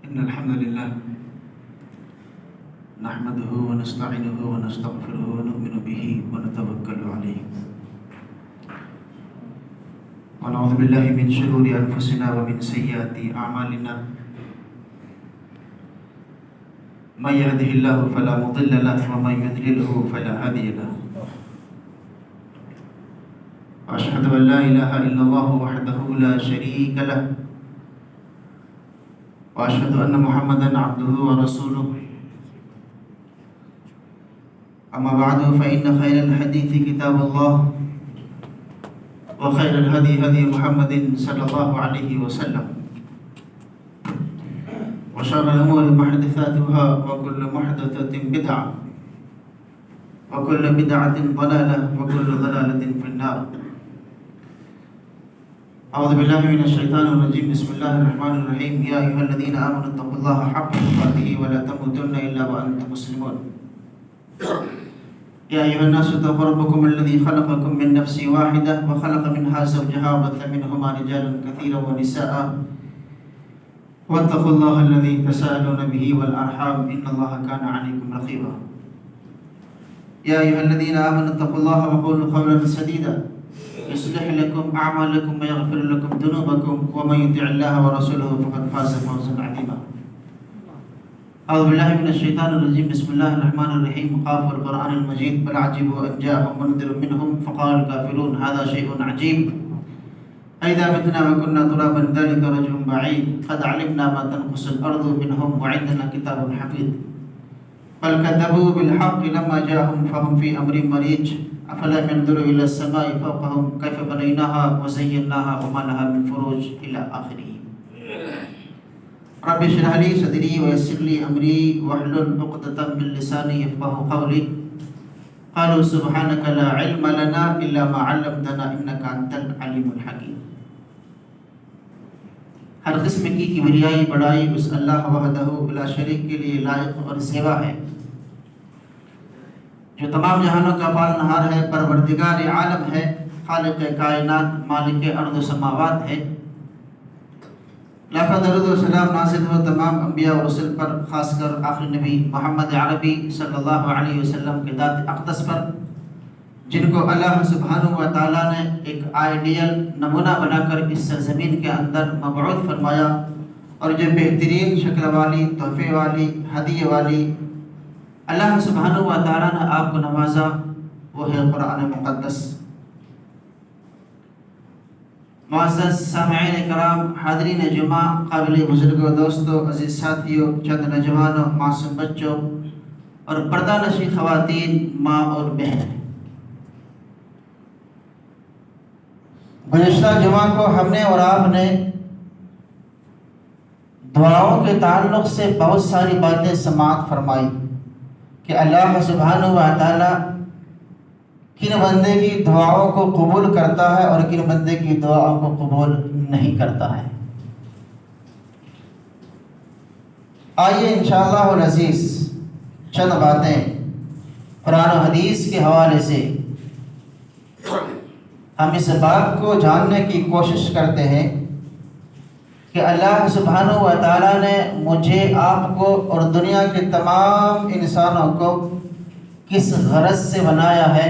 إن الحمد لله نحمده ونستعينه ونستغفره ونؤمن به ونتوكل عليه ونعوذ بالله من شرور أنفسنا ومن سيئات أعمالنا من يهده الله فلا مضل له ومن يضلله فلا هادي له وأشهد أن لا إله إلا الله وحده لا شريك له وأشهد أن محمدًا عبده ورسوله أما بعد فإن خير الحديث كتاب الله وخير الهدي هدي محمد صلى الله عليه وسلم وشر الأمور محدثاتها وكل محدثة بدعة وكل بدعة ضلالة وكل ضلالة في النار. أعوذ بالله من الشيطان الرجيم. بسم الله الرحمن الرحيم. يا أيها الذين آمنوا اتقوا الله حق تقاته ولا تموتن إلا وأنتم مسلمون. يا أيها الناس اتقوا ربكم الذي خلقكم من نفس واحدة وخلق منها زوجها وبث منهما رجالا كثيرا ونساء واتقوا الله الذي تساءلون به والأرحام إن الله كان عليكم رقيبا. يا أيها الذين آمنوا اتقوا الله وقولوا قولا سديدا يصلح لكم أعمالكم ويغفر لكم ذنوبكم ومن يطع الله ورسوله فقد فاز فوزا عظيما. أعوذ بالله من الشيطان الرجيم. بسم الله الرحمن الرحيم. قاف القرآن المجيد بل عجبوا أن جاءهم منذر منهم فقال الكافرون هذا شيء عجيب أئذا متنا وكنا ترابا ذلك رجع بعيد قد علمنا ما تنقص الأرض منهم وعندنا كتاب حفيظ بل كذبوا بالحق لما جاءهم فهم في أمر مريج أفلم ينظروا إلى السماء فوقهم كيف بنيناها وزيناها وما لها من فروج إلى آخره. رب اشرح لي صدري ويسر لي أمري واحلل عقدة من لساني يفقهوا قولي. قالوا سبحانك لا علم لنا إلا ما علمتنا إنك أنت العليم الحكيم. ہر قسم کی کبریائی بڑائی اس اللہ وحدہ بلا شریک کے لیے لائق اور سیوا ہے جو تمام جہانوں کا پالنہار ہے، پروردگار عالم ہے، خالق کائنات، مالک ارض و سماوات ہے. لاکھوں درود و سلام نازل ہو تمام انبیاء و رسل پر، خاص کر آخری نبی محمد عربی صلی اللہ علیہ وسلم کے ذات اقدس پر، جن کو اللہ سبحانہ و تعالیٰ نے ایک آئیڈیل نمونہ بنا کر اس سرزمین کے اندر مبعوث فرمایا اور جو بہترین شکل والی، تحفے والی، ہدیے والی اللہ سبحانہ و تعالیٰ نے آپ کو نوازا وہ ہے قرآن مقدس. معزز سامعین کرام، حاضرین جمعہ، قابل بزرگوں، دوستوں، عزیز ساتھیوں، چند نوجوانوں، معصوم بچوں اور پردہ نشین خواتین، ماں اور بہن، گزشتہ جمعہ کو ہم نے اور آپ نے دعاؤں کے تعلق سے بہت ساری باتیں سماعت فرمائی کہ اللہ سبحانہ و تعالیٰ کن بندے کی دعاؤں کو قبول کرتا ہے اور کن بندے کی دعاؤں کو قبول نہیں کرتا ہے. آئیے انشاءاللہ العزیز چند باتیں قرآن و حدیث کے حوالے سے ہم اس بات کو جاننے کی کوشش کرتے ہیں کہ اللہ سبحانہ و تعالیٰ نے مجھے، آپ کو اور دنیا کے تمام انسانوں کو کس غرض سے بنایا ہے.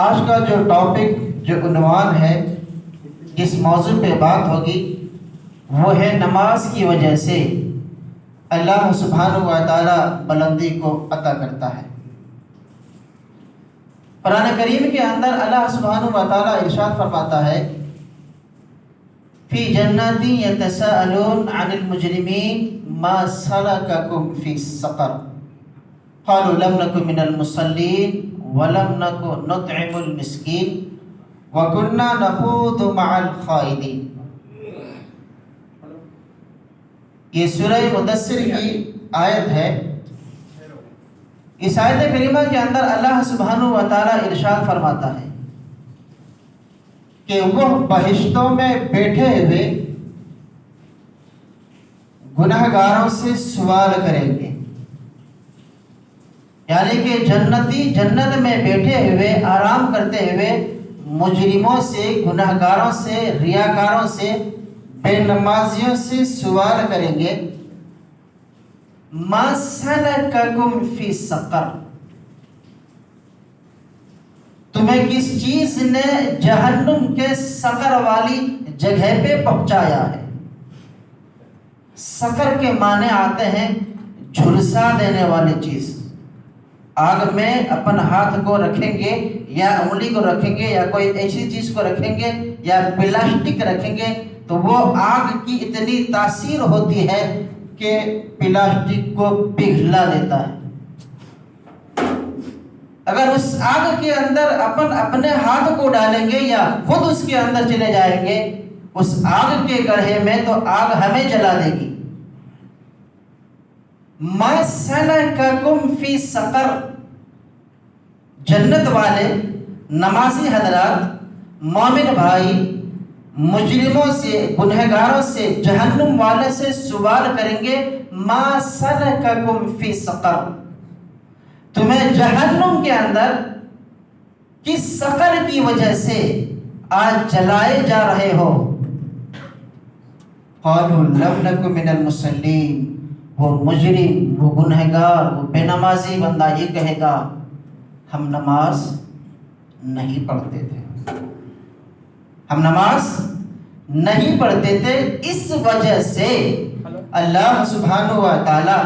آج کا جو ٹاپک، جو عنوان ہے، جس موضوع پہ بات ہوگی وہ ہے نماز کی وجہ سے اللہ سبحانہ و تعالیٰ بلندی کو عطا کرتا ہے. قرآن کریم کے اندر اللہ سبحانہ و تعالیٰ ارشاد فرماتا ہے فی جنات یتساءلون عن المجرمین ما سلککم فی سقر قالوا لم نک من المصلین ولم نک نطعم المسکین وکنا نخوض مع الخائضین. یہ سورہ مدثر کی آیت ہے. اس آیت کریمہ کے اندر اللہ سبحانہ و تعالیٰ ارشاد فرماتا ہے کہ وہ بہشتوں میں بیٹھے ہوئے گناہ گاروں سے سوال کریں گے. یعنی کہ جنتی جنت میں بیٹھے ہوئے آرام کرتے ہوئے مجرموں سے، گناہ گاروں سے، ریاکاروں سے بے نمازیوں سے سوال کریں گے ما سلککم فی سقر، تمہیں کس چیز نے جہنم کے سقر والی جگہ پہ پہنچایا ہے؟ سقر کے معنی آتے ہیں جھلسا دینے والی چیز. آگ میں اپن ہاتھ کو رکھیں گے یا انگلی کو رکھیں گے یا کوئی ایسی چیز کو رکھیں گے یا پلاسٹک رکھیں گے تو وہ آگ کی اتنی تاثیر ہوتی ہے کہ پلاسٹک کو پگھلا دیتا ہے. اگر اس آگ کے اندر اپن اپنے ہاتھ کو ڈالیں گے یا خود اس کے اندر چلے جائیں گے اس آگ کے گڑھے میں تو آگ ہمیں جلا دے گی. ما سلککم فی سقر، جنت والے نمازی حضرات مومن بھائی مجرموں سے گنہگاروں سے جہنم والے سے سوال کریں گے ما سلککم فی سقر، تمہیں جہنم کے اندر کس سقر کی وجہ سے آج جلائے جا رہے ہو؟ قالوا لم نک من المصلین، وہ مجرم، وہ گنہگار، وہ بے نمازی بندہ یہ کہے گا ہم نماز نہیں پڑھتے تھے، ہم نماز نہیں پڑھتے تھے، اس وجہ سے اللہ سبحانہ و تعالی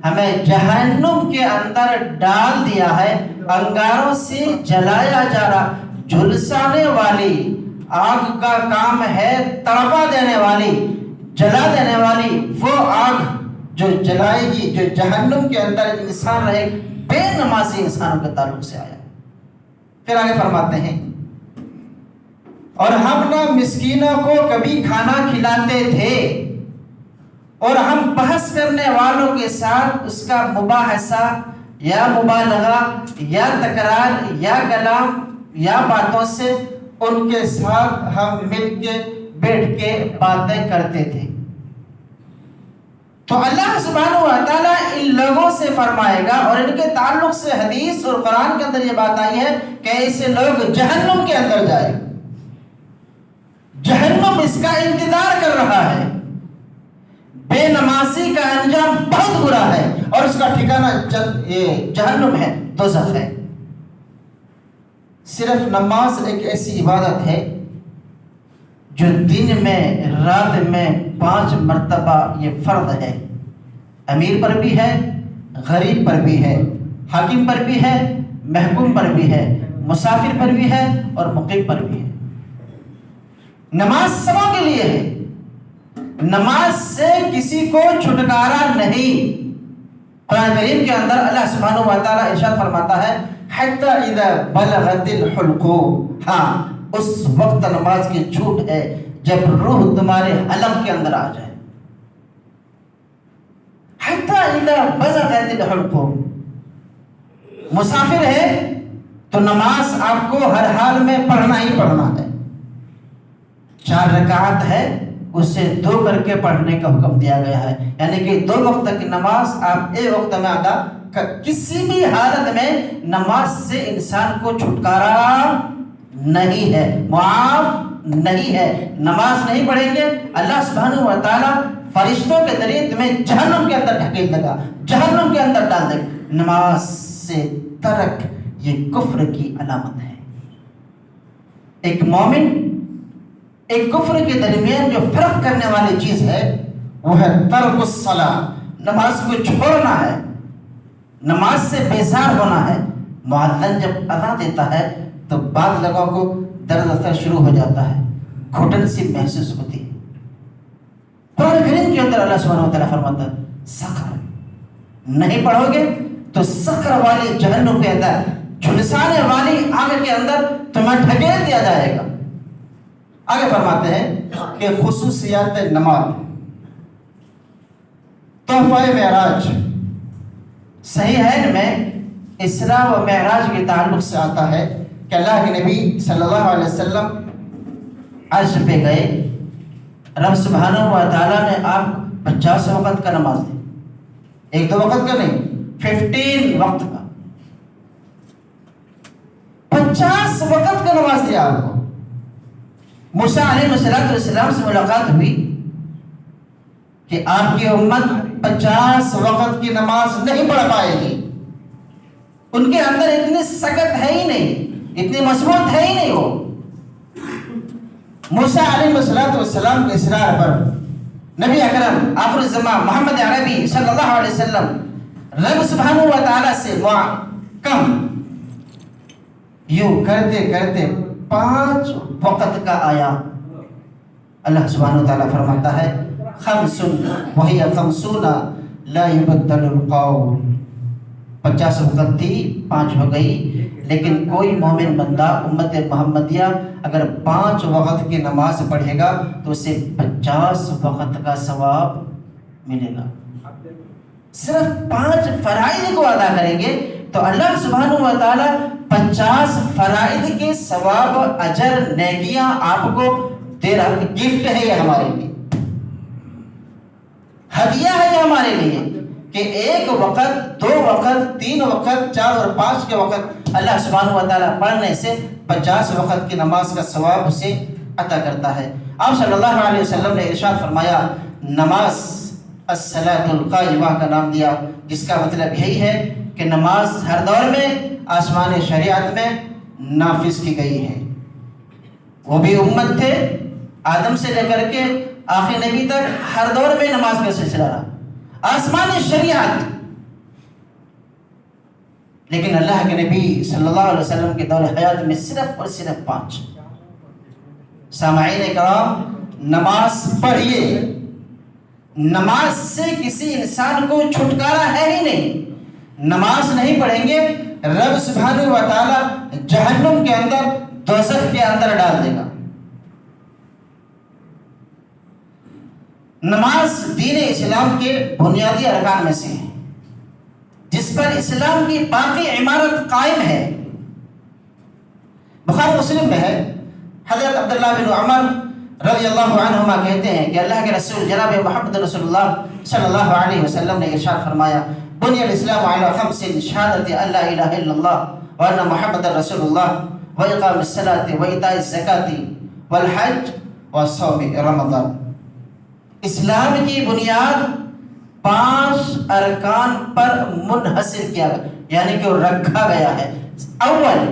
ہمیں جہنم کے اندر ڈال دیا ہے، انگاروں سے جلایا جا رہا. جھلسانے والی آگ کا کام ہے تڑپا دینے والی، جلا دینے والی وہ آگ جو جلائے گی، جو جہنم کے اندر انسان رہے بے نمازی انسانوں کے تعلق سے آیا. پھر آگے فرماتے ہیں اور ہم نہ مسکینوں کو کبھی کھانا کھلاتے تھے اور ہم بحث کرنے والوں کے ساتھ اس کا مباحثہ یا مبالغہ یا تکرار یا کلام یا باتوں سے ان کے ساتھ ہم مل کے بیٹھ کے باتیں کرتے تھے. تو اللہ سبحانہ و تعالیٰ ان لوگوں سے فرمائے گا اور ان کے تعلق سے حدیث اور قرآن کے اندر یہ بات آئی ہے کہ ایسے لوگ جہنم کے اندر جائے، جہنم اس کا انتظار کر رہا ہے. بے نمازی کا انجام بہت برا ہے اور اس کا ٹھکانہ جہنم ہے، دوزخ ہے. صرف نماز ایک ایسی عبادت ہے جو دن میں رات میں 5 مرتبہ یہ فرض ہے. امیر پر بھی ہے، غریب پر بھی ہے، حاکم پر بھی ہے، محکوم پر بھی ہے، مسافر پر بھی ہے اور مقیم پر بھی ہے. نماز سبوں کے لیے ہے، نماز سے کسی کو چھٹکارا نہیں. قرآن کریم کے اندر اللہ سبحانہ و تعالیٰ ارشاد فرماتا ہے حتی اذا بلغت الحلقوم، ہاں اس وقت نماز کی چھوٹ ہے جب روح تمہارے حلق کے اندر آ جائے. حتی اذا بلغت الحلقوم، مسافر ہے تو نماز آپ کو ہر حال میں پڑھنا ہی پڑھنا ہے. 4 رکعت ہے اسے 2 کر کے پڑھنے کا حکم دیا گیا ہے، یعنی کہ 2 وقت کی نماز آپ ایک وقت میں ادا کسی بھی حالت میں نماز سے انسان کو چھٹکارا نہیں ہے، معاف نہیں ہے. نماز نہیں پڑھیں گے اللہ سبحانہ و تعالیٰ فرشتوں کے ذریعے تمہیں جہنم کے اندر ڈھکیل دے گا، جہنم کے اندر ڈال دے گا. نماز سے ترک یہ کفر کی علامت ہے. ایک مومن ایک کفر کے درمیان جو فرق کرنے والی چیز ہے وہ ہے ترک الصلاۃ، نماز کو چھوڑنا ہے، نماز سے بیزار ہونا ہے. مؤذن جب اذان دیتا ہے تو بعض لوگوں کو درد اثر شروع ہو جاتا ہے، گھٹن سی محسوس ہوتی ہے. قرآن کریم کے اندر اللہ سبحانہ و تعالیٰ فرماتا ہے سقر نہیں پڑھو گے تو سقر والی جہنم کے اندر، جھلسانے والی آگ کے اندر تمہیں ڈھکیل دیا جائے گا. آگے فرماتے ہیں کہ خصوصیات نماز. تحفہ معراج صحیح ہے میں اسراء و معراج کے تعلق سے آتا ہے کہ اللہ کے نبی صلی اللہ علیہ وسلم عرش پہ گئے، رب سبحانہ و تعالیٰ نے آپ 50 وقت کا نماز دی، 1-2 وقت کا نہیں، 15 وقت کا، 50 وقت کا نماز دیا آپ کو. موسیٰ علیہ السلام سے ملاقات ہوئی کہ آپ کی امت 50 وقت کی نماز نہیں پڑھ پائے گی. ان کے اندر اتنی سخت ہے ہی نہیں، اتنی مضبوط ہے ہی نہیں. وہ موسیٰ علیہ السلام کے اصرار پر نبی اکرم آخر الزمان محمد عربی صلی اللہ علیہ وسلم رب سبحانہ و تعالیٰ سے کم یوں کرتے کرتے 5 وقت کا آیا. اللہ سبحانہ و تعالیٰ فرماتا ہے خمس وہی 50 لا يبدل القول. 50 وقت تھی، 5 ہو گئی. لیکن کوئی مومن بندہ امت محمدیہ اگر 5 وقت کی نماز پڑھے گا تو اسے 50 وقت کا ثواب ملے گا. صرف 5 فرائض کو ادا کریں گے تو اللہ سبحانہ و تعالیٰ 50 فرائض کے ثواب، اجر، نیکیاں آپ کو دے رہا ہے. گفٹ ہے یہ ہمارے لیے، ہدیہ ہے یہ ہمارے لیے کہ 1 وقت، 2 وقت، 3 وقت، 4 اور 5 کے وقت اللہ سبحانہ و تعالیٰ پڑھنے سے 50 وقت کی نماز کا ثواب اسے عطا کرتا ہے. آپ صلی اللہ علیہ وسلم نے ارشاد فرمایا نماز الصلاۃ القائمہ کا نام دیا، جس کا مطلب یہی ہے کہ نماز ہر دور میں آسمان شریعت میں نافذ کی گئی ہے. وہ بھی امت تھے آدم سے لے کر کے آخر نبی تک، ہر دور میں نماز کا سلسلہ رہا، آسمان شریعت. لیکن اللہ کے نبی صلی اللہ علیہ وسلم کے دور حیات میں صرف اور صرف 5. سامعین کرام، نماز پڑھیے. نماز سے کسی انسان کو چھٹکارا ہے ہی نہیں. نماز نہیں پڑھیں گے رب سبحانہ و تعالی جہنم کے اندر، دوزخ کے اندر ڈال دے گا. نماز دین اسلام کے بنیادی ارکان میں سے ہے، جس پر اسلام کی باقی عمارت قائم ہے. بخاری مسلم میں ہے، حضرت عبداللہ بن عمر رضی اللہ عنہما کہتے ہیں کہ اللہ کے رسول جناب محمد رسول اللہ صلی اللہ علیہ وسلم نے ارشاد فرمایا بنی الاسلام علی 5 شہادت ان لا الہ الا اللہ وان محمد رسول اللہ واقام الصلاۃ وایتاء الزکاۃ والحج وصوم رمضان. اسلام کی بنیاد 5 ارکان پر منحصر کیا گیا، یعنی کہ وہ رکھا گیا ہے. اول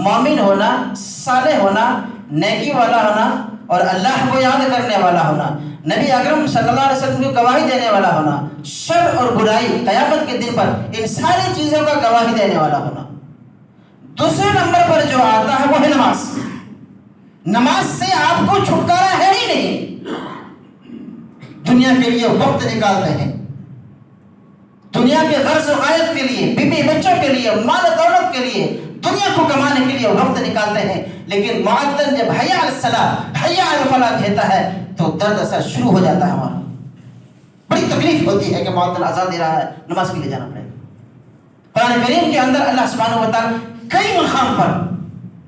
مومن ہونا، صالح ہونا، نیکی والا ہونا اور اللہ کو یاد کرنے والا ہونا، نبی اکرم صلی اللہ علیہ وسلم کو گواہی دینے والا ہونا، شر اور برائی قیامت کے دن پر ان ساری چیزوں کا گواہی دینے والا ہونا. دوسرے نمبر پر جو آتا ہے وہ ہے نماز. نماز سے آپ کو چھٹکارا ہے ہی نہیں. دنیا کے لیے وقت نکالتے ہیں، دنیا کے غرض و غایت کے لیے، بیوی بچوں کے لیے، مال دولت کے لیے، دنیا کو کمانے کے لیے وقت نکالتے ہیں. لیکن معدن جب حی علی الصلاۃ، حی علی الفلاح کہتا ہے تو درد اثر شروع ہو جاتا ہے. ہمارا بڑی تکلیف ہوتی ہے کہ معدن اذان دے رہا ہے، نماز کے لیے جانا پڑے گا. قرآن کریم کے اندر اللہ سبحانہ و تعالیٰ کئی مقام پر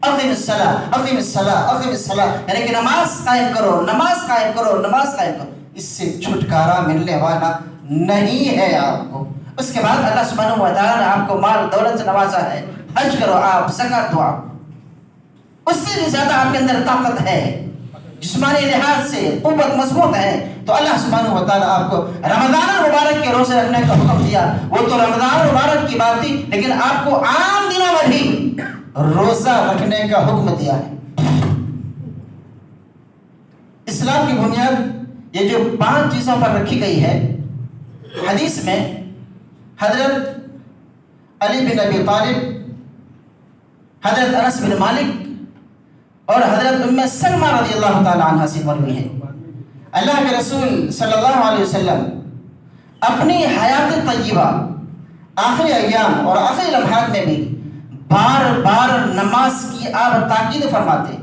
اقیم الصلاۃ، اقیم الصلاۃ، اقیم الصلاۃ، یعنی کہ نماز قائم کرو، نماز قائم کرو، نماز قائم کرو. اس سے چھٹکارا ملنے والا نہیں ہے آپ کو. اس کے بعد اللہ سبحانہ و تعالیٰ نے آپ کو مال دولت سے نوازا ہے. حج کرو آپ، زکات دو آپ. اس سے بھی زیادہ آپ کے اندر طاقت ہے، جسمانی لحاظ سے قوت مضبوط ہے. تو اللہ سبحانہ و تعالیٰ آپ کو رمضان المبارک کے روزے رکھنے کا حکم دیا. وہ تو رمضان المبارک کی بات تھی، لیکن آپ کو عام دنوں میں بھی روزہ رکھنے کا حکم دیا ہے. اسلام کی بنیاد یہ جو 5 چیزوں پر رکھی گئی ہے. حدیث میں حضرت علی بن ابی طالب، حضرت انس بن مالک اور حضرت ام سلمہ رضی اللہ تعالی عنہ سے مروی ہے. اللہ کے رسول صلی اللہ علیہ وسلم اپنی حیات طیبہ، آخری ایام اور آخری لمحات میں بھی بار بار نماز کی آپ تاکید فرماتے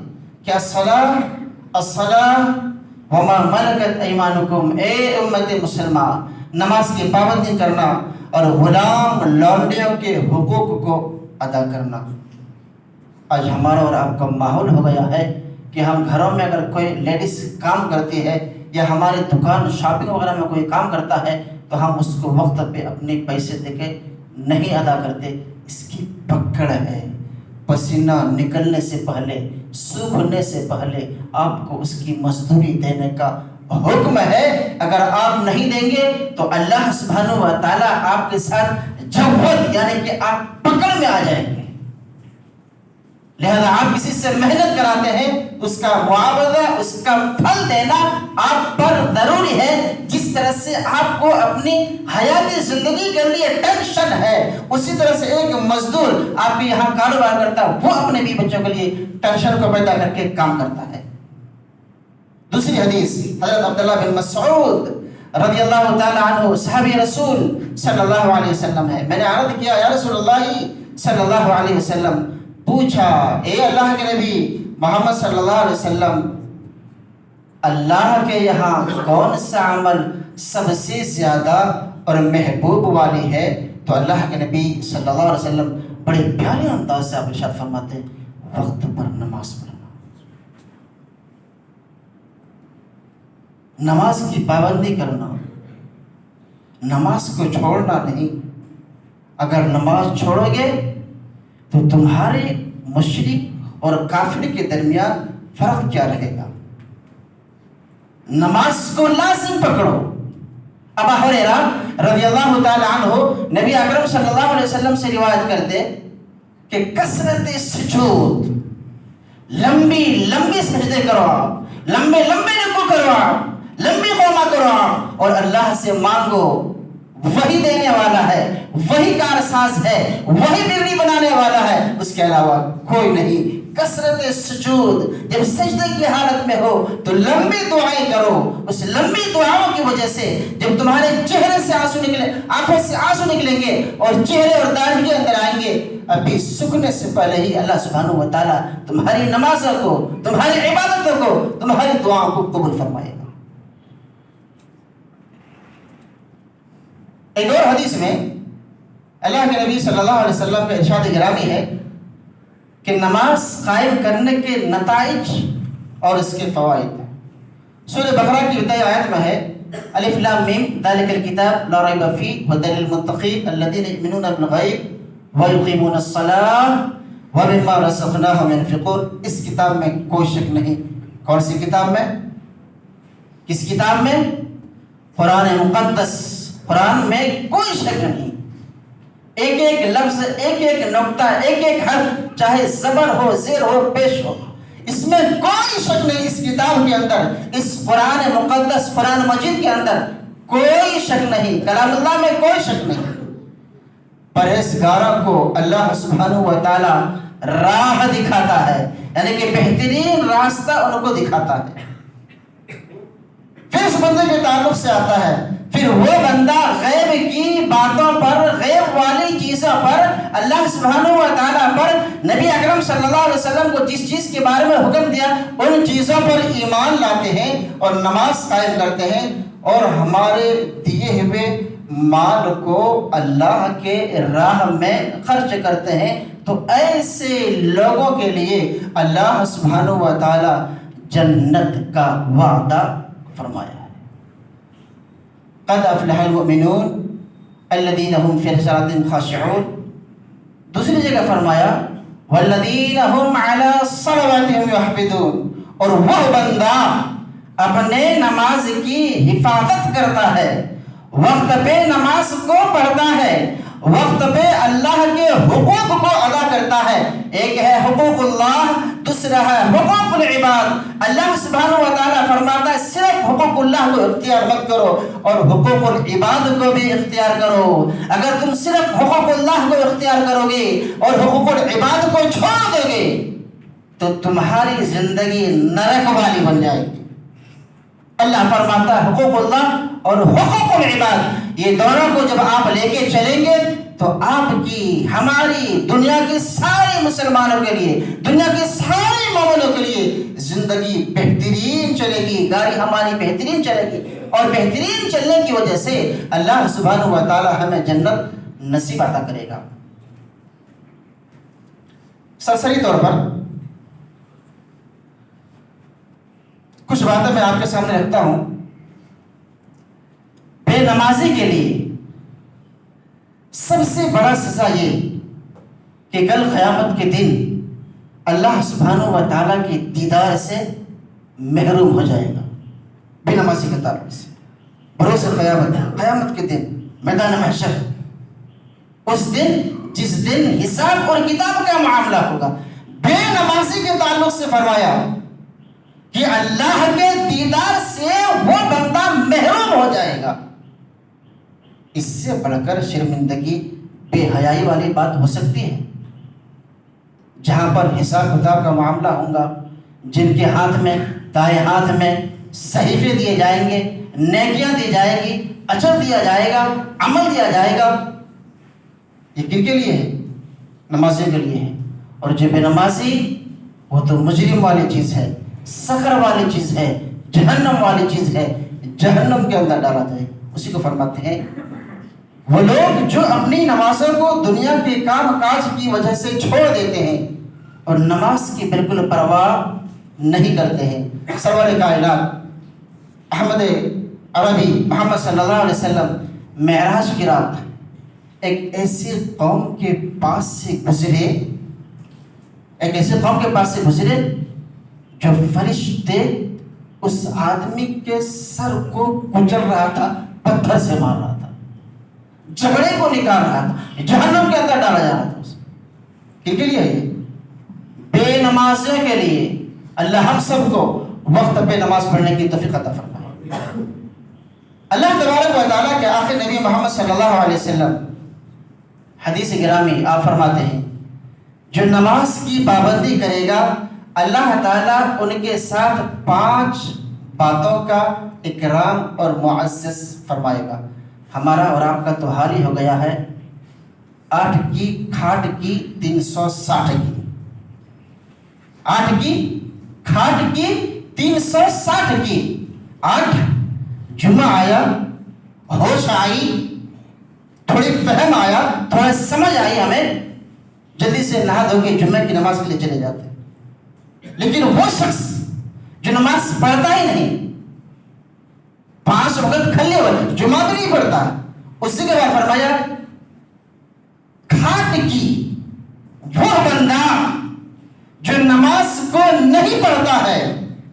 کہ الصلاۃ الصلاۃ وما ملکت ایمانکم، اے امت مسلمہ نماز کی پابندی کرنا اور غلام لونڈیوں کے حقوق کو ادا کرنا. آج ہمارا اور آپ کا ماحول ہو گیا ہے کہ ہم گھروں میں اگر کوئی لیڈیز کام کرتی ہے یا ہماری دکان شاپنگ وغیرہ میں کوئی کام کرتا ہے تو ہم اس کو وقت پہ اپنے پیسے دے کے نہیں ادا کرتے. اس کی پکڑ ہے. پسینہ نکلنے سے پہلے، سوکھنے سے پہلے آپ کو اس کی مزدوری دینے کا حکم ہے، اگر آپ نہیں دیں گے تو اللہ سبحانہ و تعالیٰ آپ کے ساتھ جوہد یعنی کہ آپ پکڑ میں آ جائیں گے۔ لہذا آپ کسی سے محنت کراتے ہیں، اس کا معاوضہ، اس کا پھل دینا آپ پر ضروری ہے۔ جس طرح سے آپ کو اپنی حیاتی زندگی کے لیے ٹینشن ہے، اسی طرح سے ایک مزدور آپ کے یہاں کاروبار کرتا ہے، وہ اپنے بھی بچوں کے لیے ٹینشن کو پیدا کر کے کام کرتا ہے۔ دوسری حدیث حضرت عبداللہ بن مسعود رضی اللہ تعالیٰ عنہ صحابی رسول صلی اللہ علیہ وسلم ہے۔ میں نے عرض کیا یا رسول اللہ صلی اللہ علیہ وسلم، پوچھا اے اللہ کے نبی محمد صلی اللہ علیہ وسلم، اللہ کے یہاں کون سا عمل سب سے زیادہ اور محبوب والی ہے؟ تو اللہ کے نبی صلی اللہ علیہ وسلم بڑے پیارے انداز سے آپ ارشاد فرماتے ہیں، وقت پر نماز پڑھنا، نماز کی پابندی کرنا، نماز کو چھوڑنا نہیں۔ اگر نماز چھوڑو گے تو تمہارے مشرک اور کافر کے درمیان فرق کیا رہے گا؟ نماز کو لازم پکڑو۔ ابو ہریرہ رضی اللہ تعالی عنہ نبی اکرم صلی اللہ علیہ وسلم سے روایت کرتے کہ کثرت سجود، لمبی لمبی سجدے کرو آپ، لمبے لمبے رکوع کرو آپ، لمبی قوما کرو آپ، اور اللہ سے مانگو، وہی دینے والا ہے، وہی کارساز ہے، وہی بگڑی بنانے والا ہے، اس کے علاوہ کوئی نہیں۔ کثرت سجود، جب سجدے کی حالت میں ہو تو لمبی دعائیں کرو۔ اس لمبی دعاؤں کی وجہ سے جب تمہارے چہرے سے آنسو نکلے، آنکھوں سے آنسو نکلیں گے اور چہرے اور داڑھی کے اندر آئیں گے، ابھی سکنے سے پہلے ہی اللہ سبحانہ و تعالیٰ تمہاری نمازوں کو، تمہاری عبادتوں کو، تمہاری دعاؤں کو قبول فرمائے گا۔ ایک اور حدیث میں اللہ کے نبی صلی اللہ علیہ وسلم کا ارشاد گرامی ہے کہ نماز قائم کرنے کے نتائج اور اس کے فوائد۔ سورہ بقرہ کی ابتدائی آیت میں ہے الف لام میم ذالک الکتاب لا ریب فیہ ھدی للمتقین الذین یؤمنون بالغیب ویقیمون الصلاۃ ومما رزقناہم ينفقون۔ اس کتاب میں کوئی شک نہیں۔ کون سی کتاب میں؟ کس کتاب میں؟ قرآن مقدس۔ قرآن میں کوئی شک نہیں، ایک ایک لفظ، ایک ایک نقطہ، ایک ایک حرف، چاہے زبر ہو، زیر ہو، پیش ہو، اس میں کوئی شک نہیں۔ اس کتاب کے اندر، اس قرآن مقدس، قرآن مجید کے اندر کوئی شک نہیں، کلام اللہ میں کوئی شک نہیں۔ پرہیزگاروں کو اللہ سبحانہ و تعالی راہ دکھاتا ہے، یعنی کہ بہترین راستہ ان کو دکھاتا ہے۔ پھر اس بندے کے تعلق سے آتا ہے، پھر وہ بندہ غیب کی باتوں پر، غیب والی چیزوں پر، اللہ سبحانہ و تعالیٰ پر، نبی اکرم صلی اللہ علیہ وسلم کو جس چیز کے بارے میں حکم دیا ان چیزوں پر ایمان لاتے ہیں اور نماز قائم کرتے ہیں، اور ہمارے دیے ہوئے مال کو اللہ کے راہ میں خرچ کرتے ہیں، تو ایسے لوگوں کے لیے اللہ سبحانہ و تعالیٰ جنت کا وعدہ فرمایا ہے۔ قد افلح المؤمنون الذین هم فی صلاتهم خاشعون۔ دوسری جگہ فرمایا والذین هم علی صلواتهم یحافظون، اور وہ بندہ اپنے نماز کی حفاظت کرتا ہے، وقت پہ نماز کو پڑھتا ہے، وقت پہ اللہ کے حقوق کو ادا کرتا ہے۔ ایک ہے حقوق اللہ، دوسرا ہے حقوق العباد۔ اللہ سبحانہ و تعالیٰ فرماتا ہے صرف حقوق اللہ کو اختیار مت کرو اور حقوق العباد کو بھی اختیار کرو۔ اگر تم صرف حقوق اللہ کو اختیار کرو گے اور حقوق العباد کو چھوڑ دو گے تو تمہاری زندگی نرک والی بن جائے گی۔ اللہ فرماتا ہے حقوق اللہ اور حقوق العباد، یہ دونوں کو جب آپ لے کے چلیں گے تو آپ کی، ہماری، دنیا کے سارے مسلمانوں کے لیے، دنیا کے سارے مومنوں کے لیے زندگی بہترین چلے گی، گاڑی ہماری بہترین چلے گی، اور بہترین چلنے کی وجہ سے اللہ سبحانہ و تعالی ہمیں جنت نصیب عطا کرے گا۔ سرسری طور پر کچھ باتیں میں آپ کے سامنے رکھتا ہوں۔ بے نمازی کے لیے سب سے بڑا سزا یہ کہ کل قیامت کے دن اللہ سبحانہ و تعالیٰ کے دیدار سے محروم ہو جائے گا۔ بے نمازی کے تعلق سے. بروز قیامت، قیامت کے دن میدان محشر، اس دن جس دن حساب اور کتاب کا معاملہ ہوگا، بے نمازی کے تعلق سے فرمایا کہ اللہ کے دیدار سے وہ بندہ محروم ہو جائے گا. اس سے بڑھ کر شرمندگی، بے حیائی والی بات ہو سکتی ہے؟ جہاں پر حساب کتاب کا معاملہ ہوگا، جن کے ہاتھ میں، دائیں ہاتھ میں صحیفے دیے جائیں گے، نیکیاں دی جائے گی، اجر دیا جائے گا، عمل دیا جائے گا. یہ کن کے لیے ہے؟ نمازیوں کے لیے ہے. اور جو بے نمازی، وہ تو مجرم والی چیز ہے، سخر والی چیز ہے، جہنم والی چیز ہے، جہنم کے اندر ڈالا جائے. اسی کو فرماتے ہیں وہ لوگ جو اپنی نمازوں کو دنیا کے کام کاج کی وجہ سے چھوڑ دیتے ہیں اور نماز کی بالکل پرواہ نہیں کرتے ہیں. سرور کائنات احمد عربی محمد صلی اللہ علیہ وسلم معراج کی رات ایک ایسی قوم کے پاس سے گزرے جو فرشتے اس آدمی کے سر کو کچل رہا تھا، پتھر سے مار رہا تھا، جھگڑے کو نکال رہا تھا، جہنم کے اندر ڈالا جا رہا تھا. کن کے لیے ہے یہ؟ بے نمازیوں کے لیے. اللہ ہم سب کو وقت پہ نماز پڑھنے کی توفیق عطا فرمائے. اللہ تبارک و تعالیٰ کے آخر نبی محمد صلی اللہ علیہ وسلم حدیث گرامی آپ فرماتے ہیں جو نماز کی پابندی کرے گا اللہ تعالیٰ ان کے ساتھ 5 باتوں کا اکرام اور معزز فرمائے گا. ہمارا اور آپ کا تو حال ہی ہو گیا ہے 8 کی کھاٹ کی 360 کی. 8 کی کھاٹ کی 360 کی. 8 جمعہ آیا، ہوش آئی، تھوڑی فہم آیا، تھوڑا سمجھ آئی، ہمیں جلدی سے نہا دھو کے جمعہ کی نماز کے لیے چلے جاتے. لیکن وہ شخص جو نماز پڑھتا ہی نہیں، 5 وقت کھلے ہوئے، جمعہ بھی نہیں پڑھتا، اس کے بعد فرمایا کھاٹ کی وہ بندہ جو نماز کو نہیں پڑھتا ہے،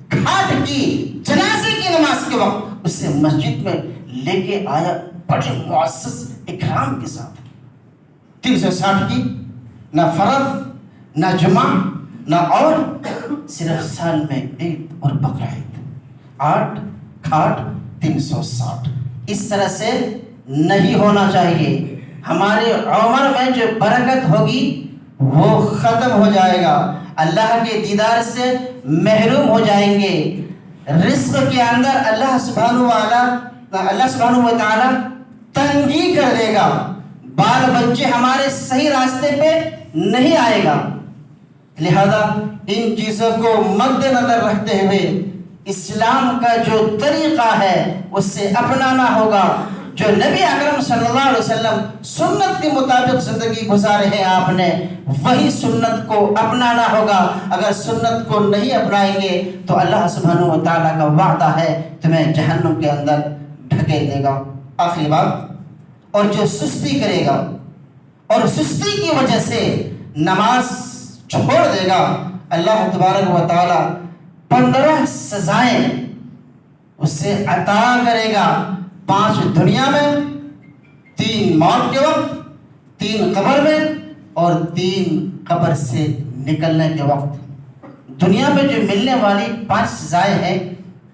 کھاٹ کی جنازے کی نماز کے وقت اسے مسجد میں لے کے آیا بڑے معزز اکرام کے ساتھ. 360 کی، نہ فرض نہ جمعہ نہ اور، صرف سال میں عید اور بقرعید. 8 کھاٹ 360. اس طرح سے نہیں ہونا چاہیے. ہمارے عمر میں جو برکت ہوگی وہ ختم ہو جائے گا، اللہ کے دیدار سے محروم ہو جائیں گے. رزق کے اندر اللہ سبحانہ و تعالی تنگی کر دے گا. بال بچے ہمارے صحیح راستے پہ نہیں آئے گا. لہذا ان چیزوں کو مد نظر رکھتے ہوئے اسلام کا جو طریقہ ہے اس سے اپنانا ہوگا. جو نبی اکرم صلی اللہ علیہ وسلم سنت کے مطابق زندگی گزارے ہیں آپ نے، وہی سنت کو اپنانا ہوگا. اگر سنت کو نہیں اپنائیں گے تو اللہ سبحانہ و تعالیٰ کا وعدہ ہے تمہیں جہنم کے اندر ڈھکیل دے گا. آخری بات، اور جو سستی کرے گا اور سستی کی وجہ سے نماز چھوڑ دے گا، اللہ تبارک و تعالیٰ 15 سزائیں اسے عطا کرے گا. 5 دنیا میں، 3 موت کے وقت، 3 قبر میں اور 3 قبر سے نکلنے کے وقت. دنیا میں جو ملنے والی 5 سزائیں ہیں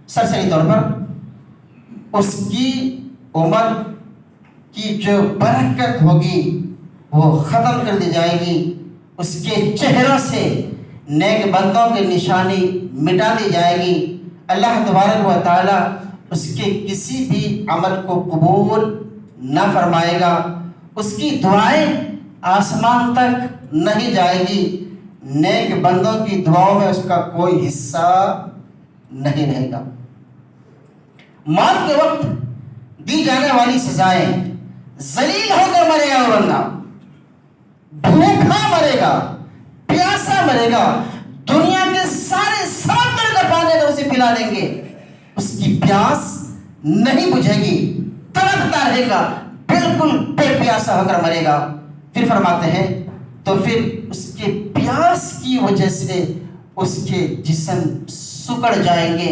سرسری طور پر، اس کی عمر کی جو برکت ہوگی وہ ختم کر دی جائے گی. اس کے چہروں سے نیک بندوں کی نشانی مٹا دی جائے گی. اللہ تبارک و تعالیٰ اس کے کسی بھی عمل کو قبول نہ فرمائے گا. اس کی دعائیں آسمان تک نہیں جائے گی. نیک بندوں کی دعاؤں میں اس کا کوئی حصہ نہیں رہے گا. موت کے وقت دی جانے والی سزائیں، ذلیل ہو کر مرے گا وہ بندہ، بھوکا مرے گا، پیاسا مرے گا، دنیا کے سارے سمندر کا پانی اگر اسے پلا دیں گے اس کی پیاس نہیں بجھے گی، تڑپتا رہے گا، بالکل بے پیاسا ہو کر مرے گا. پھر فرماتے ہیں تو پھر اس کے پیاس کی وجہ سے اس کے جسم سکڑ جائیں گے،